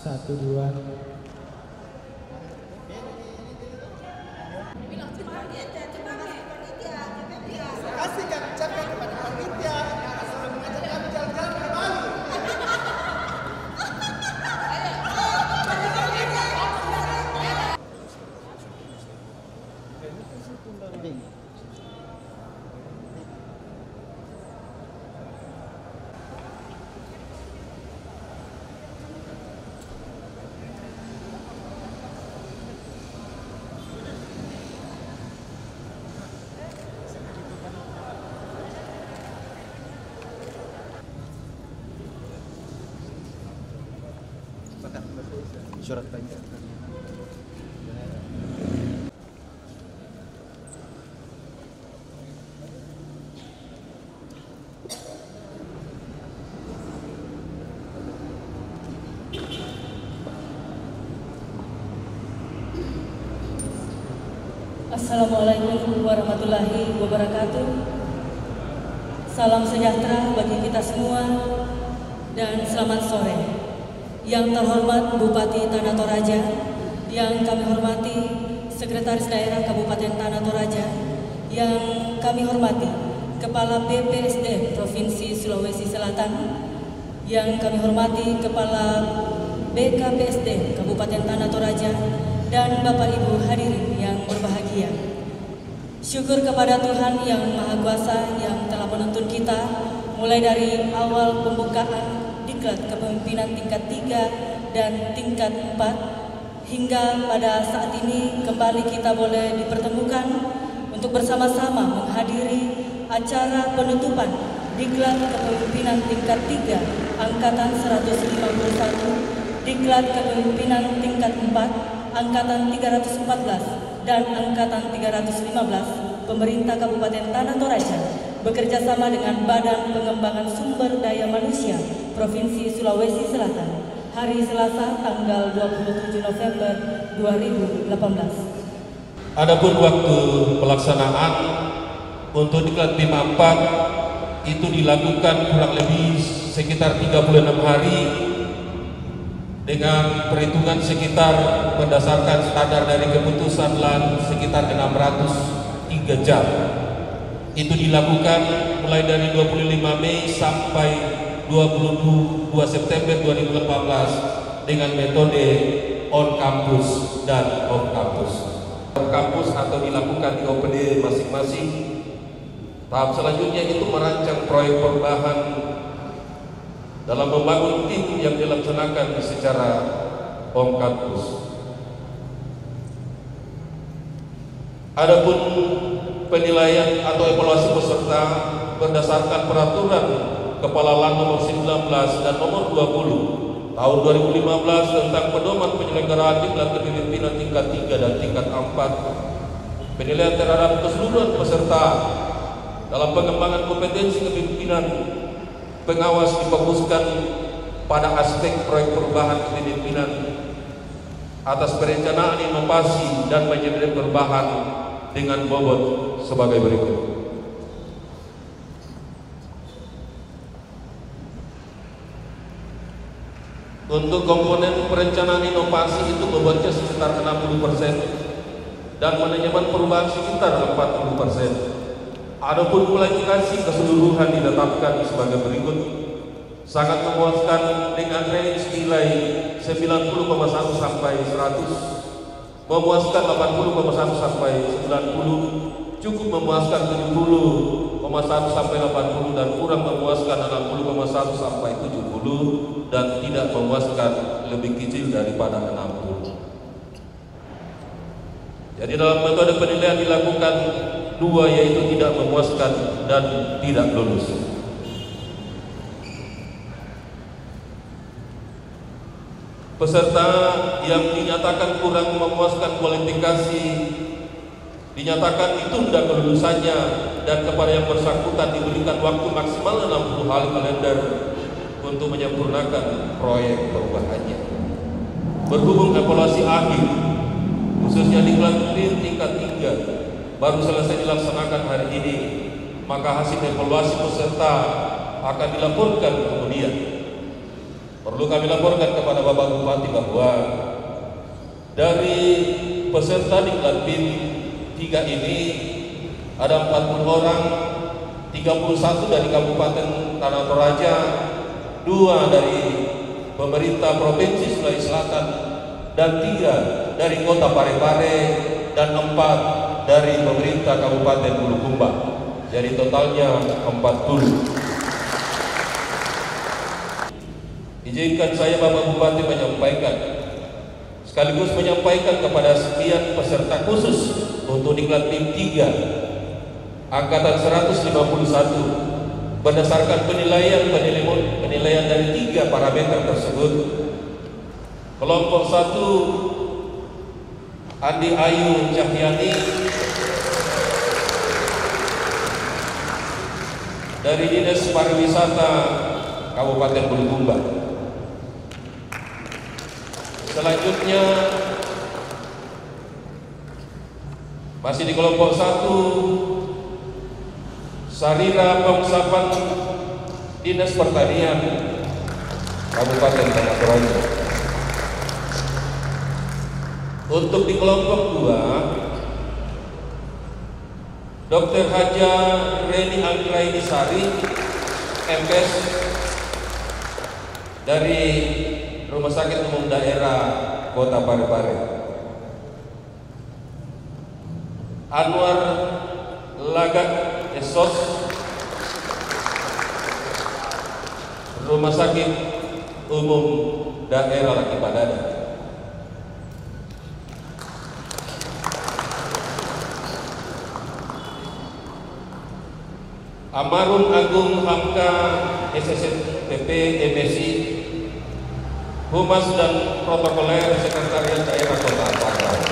Satu, dua. Kasihkan ucapan kepada panitia sudah mengajak kami jalan-jalan ke Bali. Surat banyak. Assalamualaikum warahmatullahi wabarakatuh. Salam sejahtera bagi kita semua dan selamat sore. Yang terhormat Bupati Tanah Toraja, yang kami hormati Sekretaris Daerah Kabupaten Tanah Toraja, yang kami hormati Kepala BPSD Provinsi Sulawesi Selatan, yang kami hormati Kepala BKPSD Kabupaten Tanah Toraja, dan Bapak Ibu hadirin yang berbahagia. Syukur kepada Tuhan Yang Maha Kuasa yang telah menuntun kita mulai dari awal pembukaan Diklat Kepemimpinan tingkat 3 dan tingkat 4 hingga pada saat ini kembali kita boleh dipertemukan untuk bersama-sama menghadiri acara penutupan Diklat Kepemimpinan tingkat 3 Angkatan 151, Diklat Kepemimpinan tingkat 4 Angkatan 314 dan Angkatan 315 Pemerintah Kabupaten Tanah Toraja bekerja sama dengan Badan Pengembangan Sumber Daya Manusia Provinsi Sulawesi Selatan hari Selasa tanggal 27 November 2018. Adapun waktu pelaksanaan untuk Diklat 54 itu dilakukan kurang lebih sekitar 36 hari dengan perhitungan sekitar berdasarkan standar dari keputusan LAN sekitar 603 jam. Itu dilakukan mulai dari 25 Mei sampai 22 September 2018 dengan metode on campus dan off campus. On campus atau dilakukan di OPD masing-masing. Tahap selanjutnya itu merancang proyek perubahan dalam membangun tim yang dilaksanakan secara on campus. Adapun penilaian atau evaluasi peserta berdasarkan peraturan Kepala LAN nomor 19 dan nomor 20 tahun 2015 tentang pedoman penyelenggaraan Diklat Kepemimpinan tingkat 3 dan tingkat 4. Penilaian terhadap keseluruhan peserta dalam pengembangan kompetensi kepemimpinan pengawas difokuskan pada aspek proyek perubahan kepemimpinan atas perencanaan inovasi dan manajemen perubahan dengan bobot sebagai berikut. Untuk komponen perencanaan inovasi itu bobotnya sekitar 60% dan manajemen perubahan sekitar 40%. Adapun kualifikasi keseluruhan ditetapkan sebagai berikut. Sangat memuaskan dengan range nilai 90,1 sampai 100, memuaskan 80,1 sampai 90, cukup memuaskan 70,1 sampai 80 dan kurang memuaskan 60,1 sampai 70 dan tidak memuaskan lebih kecil daripada 60. Jadi dalam metode penilaian dilakukan dua, yaitu tidak memuaskan dan tidak lulus. Peserta yang dinyatakan kurang memuaskan kualifikasi dinyatakan ditunda kelulusannya dan kepada yang bersangkutan diberikan waktu maksimal 60 hari kalender untuk menyempurnakan proyek perubahannya. Berhubung evaluasi akhir khususnya di Diklat tingkat 3 baru selesai dilaksanakan hari ini, maka hasil evaluasi peserta akan dilaporkan kemudian. Perlu kami laporkan kepada Bapak Bupati bahwa dari peserta diklat BIM 3 ini ada 40 orang, 31 dari Kabupaten Tanah Toraja, 2 dari pemerintah Provinsi Sulawesi Selatan, dan 3 dari Kota Parepare, dan 4 dari pemerintah Kabupaten Bulukumba. Jadi totalnya 40. Izinkan saya Bapak Bupati menyampaikan, sekaligus menyampaikan kepada sekian peserta khusus untuk diklat BIM 3 Angkatan 151 berdasarkan penilaian dari 3 parameter tersebut. Kelompok 1 Andi Ayu Cahyani dari Dinas Pariwisata Kabupaten Bulukumba. Selanjutnya masih di kelompok 1 Sarira Pengsapan Dinas Pertanian Kabupaten Tanah Toraja. Untuk di kelompok 2 Dr. Haja Reni Anggraini Sari MKes dari Rumah Sakit Umum Daerah Kota Parepare. Anwar Lagat Esos Rumah Sakit Umum Daerah Laki Padana. Amarun Agung Hamka SSNPP MSI Humas dan Protokoler Sekretariat Daerah Kota Parepare.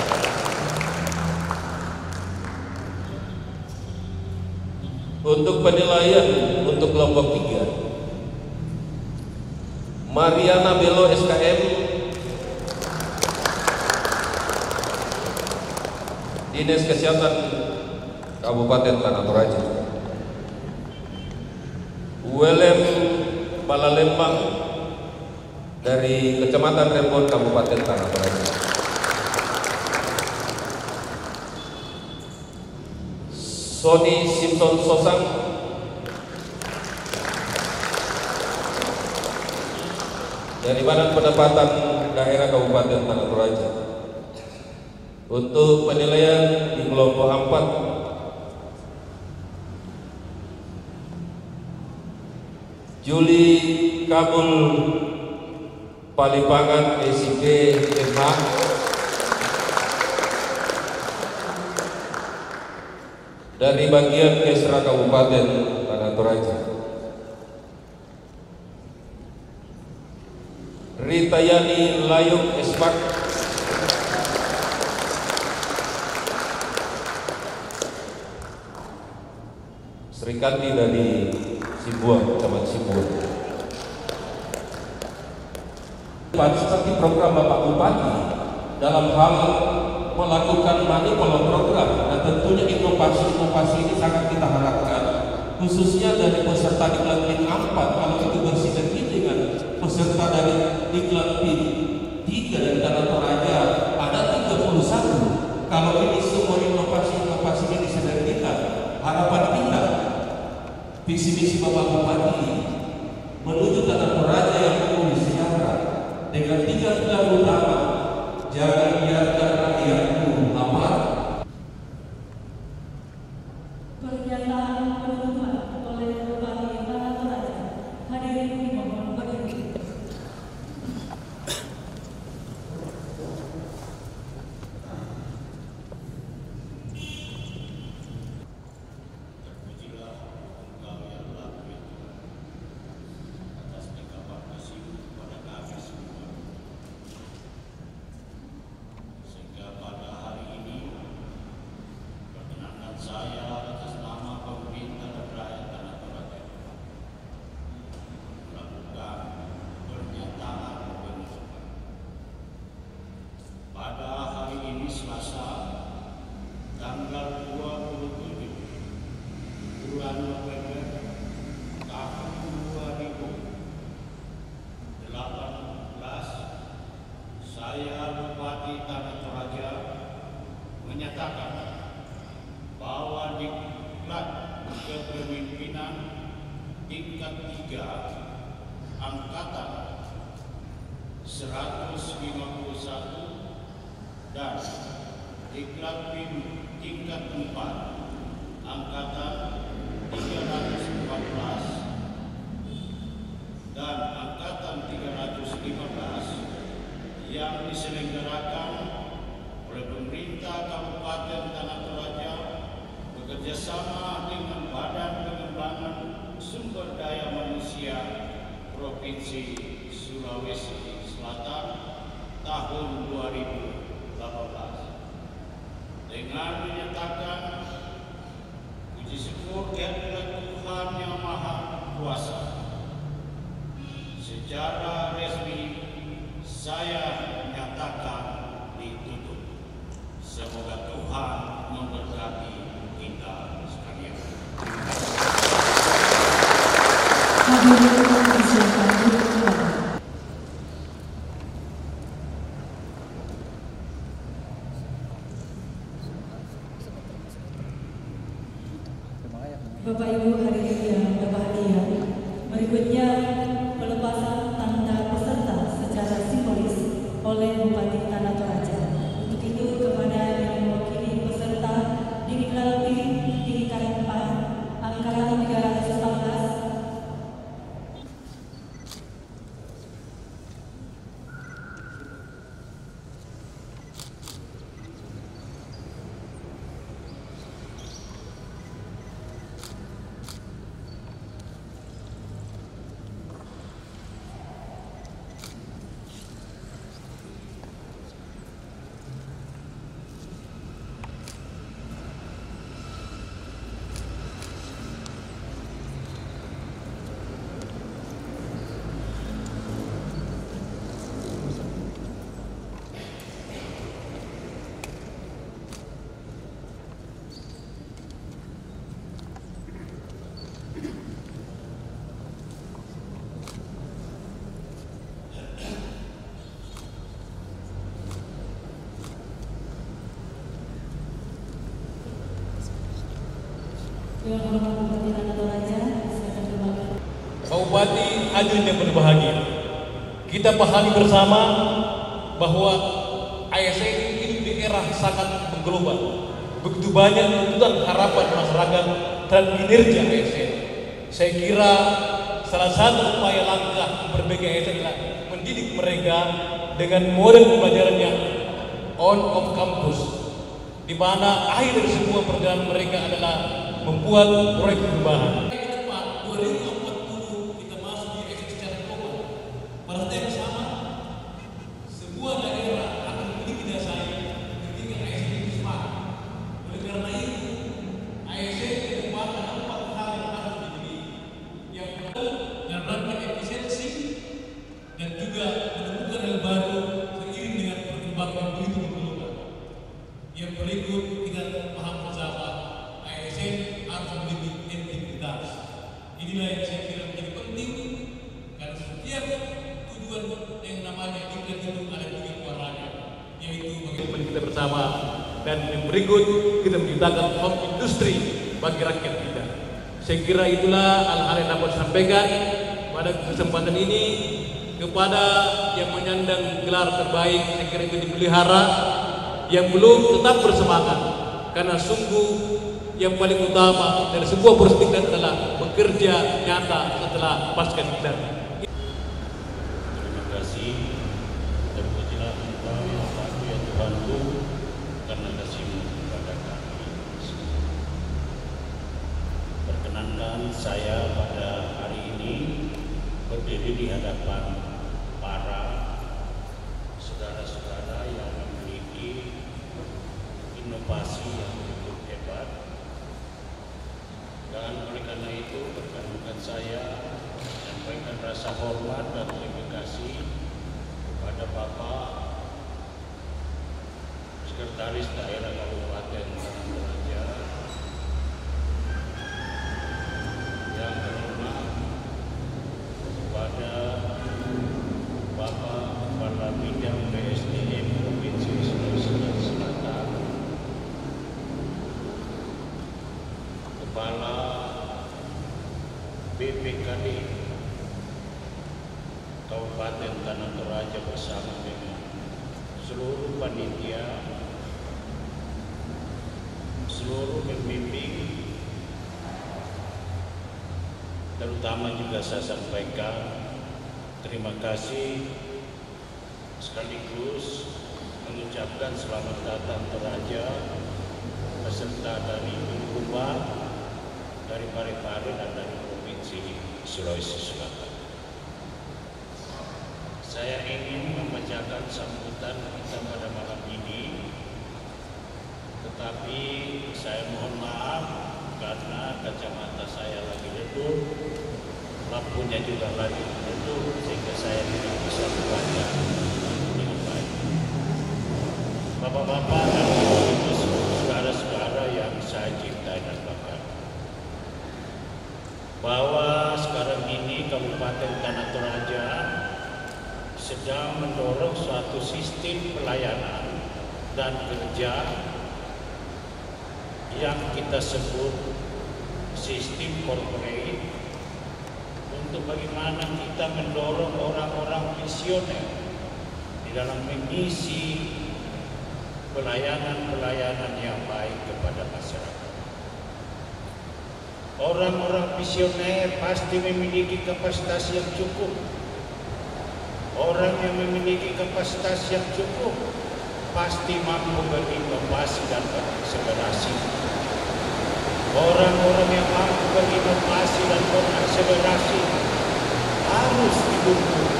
Untuk penilaian untuk kelompok 3 Mariana Belo SKM Dinas Kesehatan Kabupaten Tanah Toraja. Welem Balalembang dari Kecamatan Rembon Kabupaten Tanah Toraja. Sony Simpson Sosang dari Badan Pendapatan Daerah Kabupaten Tanah Toraja. Untuk penilaian di kelompok 4 Juli Kabul Palipangan SIP MH dari bagian Kesra Kabupaten Tanah Toraja. Ritayani Layuk Espak Srikandi dari Sibuang, Kecamatan Sibuang. Seperti program Bapak Bupati dalam hal melakukan manipulasi program, dan tentunya inovasi-inovasi ini sangat kita harapkan, khususnya dari peserta diklat BIM 4 kalau itu bersinergi dengan peserta dari diklat BIM 3 dari Tanah Toraja ada 31. Kalau ini semua inovasi-inovasi ini disinergikan, harapan kita visi misi Bapak Bupati menuju Tanah Toraja yang penuh sejarah dengan 3 pilar utama. Jangan biarkan rakyatku lapar. Pernyataan penutupan oleh Bupati Tanah Toraja. Hadirin dimohon berdiri. Sehingga 3 Angkatan 151 dan Diklat BIM tingkat 4 Angkatan 314 dan Angkatan 315 yang diselenggarakan oleh pemerintah Kabupaten Tanah Toraja bekerjasama dengan Badan Pengembangan Sumber Daya Manusia Provinsi Sulawesi Selatan tahun 2018 dengan menyatakan puji syukur kehadirat Tuhan Yang Maha Kuasa. Secara resmi saya nyatakan ditutup. Semoga Tuhan memberkati kita sekalian. Hadirin disilakan duduk kembali. Bapak Ibu hadirin yang berbahagia, berikutnya pelepasan tanda peserta secara simbolis oleh Bupati Tanah Toraja. Untuk itu kepada yang mewakili peserta Diklat BIM tingkat 4 Angkatan 314 Yang hormat Bupati Tanah Toraja, silakan kembali. Pak Bupati, hadirin yang berbahagia, kita pahami bersama bahwa ASN ini hidup di era sangat mengglobal. Begitu banyak tuntutan harapan masyarakat terhadap kinerja ASN. Saya kira salah satu upaya langkah memperbaiki ASN adalah mendidik mereka dengan model pembelajaran yang on off campus, di mana akhir dari semua perjalanan mereka adalah membuat proyek perubahan. Ke depan 2040 kita masuk di ASN secara global. Pada saat yang sama, sebuah daerah akan memiliki dasar ketika ASN itu smart. Oleh karena itu, ASN merupakan 4 hal yang harus dimiliki. Yang pertama, menerapkan efisiensi dan juga menemukan hal baru seiring dengan perkembangan begitu global. Yang berikut kita paham bersama, ASN harus memiliki integritas. Inilah yang saya kira menjadi penting karena setiap tujuan yang namanya diklat itu ada 3 muaranya, yaitu bagaimana kita bersama, dan yang berikut kita menciptakan home industry bagi rakyat kita. Saya kira itulah hal-hal yang dapat disampaikan pada kesempatan ini kepada yang menyandang gelar terbaik. Saya kira itu dipelihara, yang belum tetap bersemangat karena sungguh yang paling utama dari sebuah proses diklat adalah bekerja nyata setelah pasca diklat. Terima kasih. Terpujilah Engkau ya Tuhan ya Tuhanku karena kasih-Mu kepada kami. Perkenankan saya pada hari ini berdiri di hadapan para saudara-saudara yang memiliki inovasi yang cukup hebat, dan oleh karena itu perkenankan saya menyampaikan rasa hormat dan terima kasih kepada Bapak Sekretaris Daerah Kabupaten Tanah Toraja, yang terhormat kepada Bapak Kepala Bidang PSDM Provinsi Sulawesi Selatan, Kepala BPKD panitia, seluruh pembimbing, terutama juga saya sampaikan terima kasih sekaligus mengucapkan selamat datang Toraja peserta dari Bulukumba, dari Parepare dan dari Provinsi Sulawesi Selatan. Saya ingin membacakan sambutan kita pada malam ini, tetapi saya mohon maaf karena kacamata saya lagi redup, lampunya juga lagi redup, sehingga saya tidak bisa membaca dengan baik. Bapak-bapak dan ibu-ibu, saudara-saudara yang saya cintai dan banggakan, bahwa sekarang ini Kabupaten Tanah Toraja sedang mendorong suatu sistem pelayanan dan kerja yang kita sebut sistem corporate, untuk bagaimana kita mendorong orang-orang visioner di dalam mengisi pelayanan-pelayanan yang baik kepada masyarakat. Orang-orang visioner pasti memiliki kapasitas yang cukup. Orang yang memiliki kapasitas yang cukup pasti mampu berinovasi dan berakselerasi. Orang-orang yang mampu berinovasi dan berakselerasi harus didukung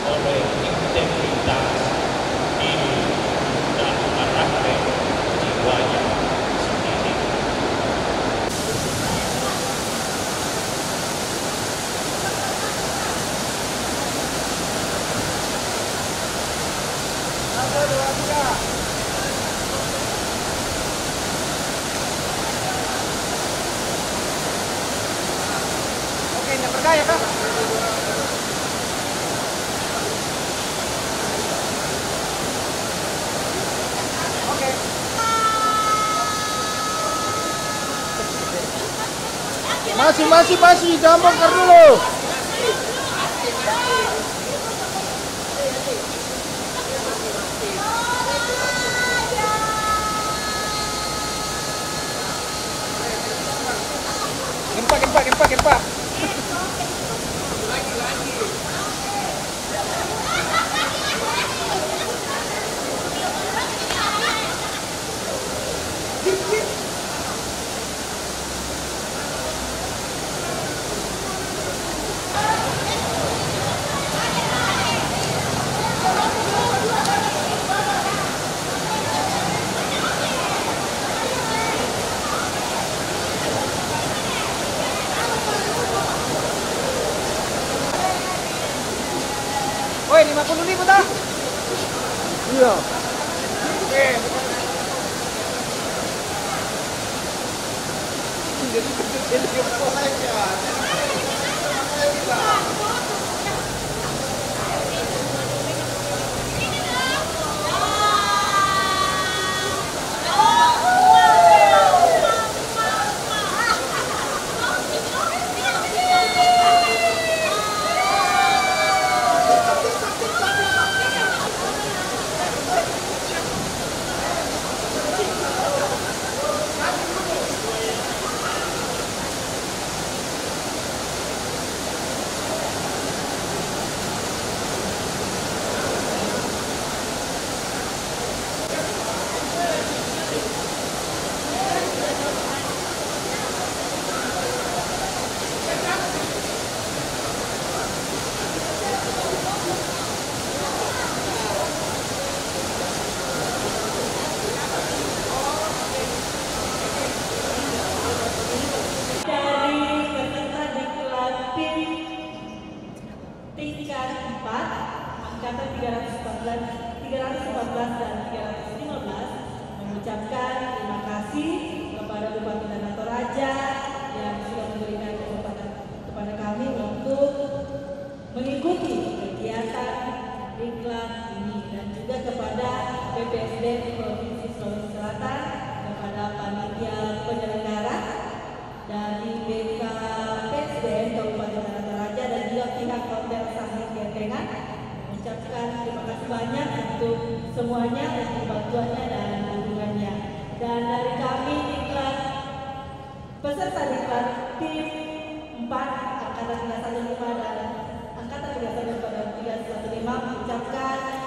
oleh integritas, diri, dan karakter jiwanya sendiri. Oke, tidak percaya kah? Oke. Masih, jangan bongkar dulu. Gempa. Woi, 50.000 dah. Iya. Oke. tingkat 4 angkatan 314 dan 315 mengucapkan terima kasih kepada Bupati Tanah Toraja yang sudah memberikan kesempatan kepada kami untuk mengikuti kegiatan diklat ini, dan juga kepada BPSD Provinsi Sulawesi Selatan, kepada panitia penyelenggara dari BKPSDM Kabupaten Tanah Toraja, dan juga pihak Hotel Sahid Gentengan mengucapkan terima kasih banyak untuk semuanya untuk bantuannya dan dukungannya. Dan dari kami diklat peserta diklat tim 4 Angkatan 315 dan Angkatan 315 mengucapkan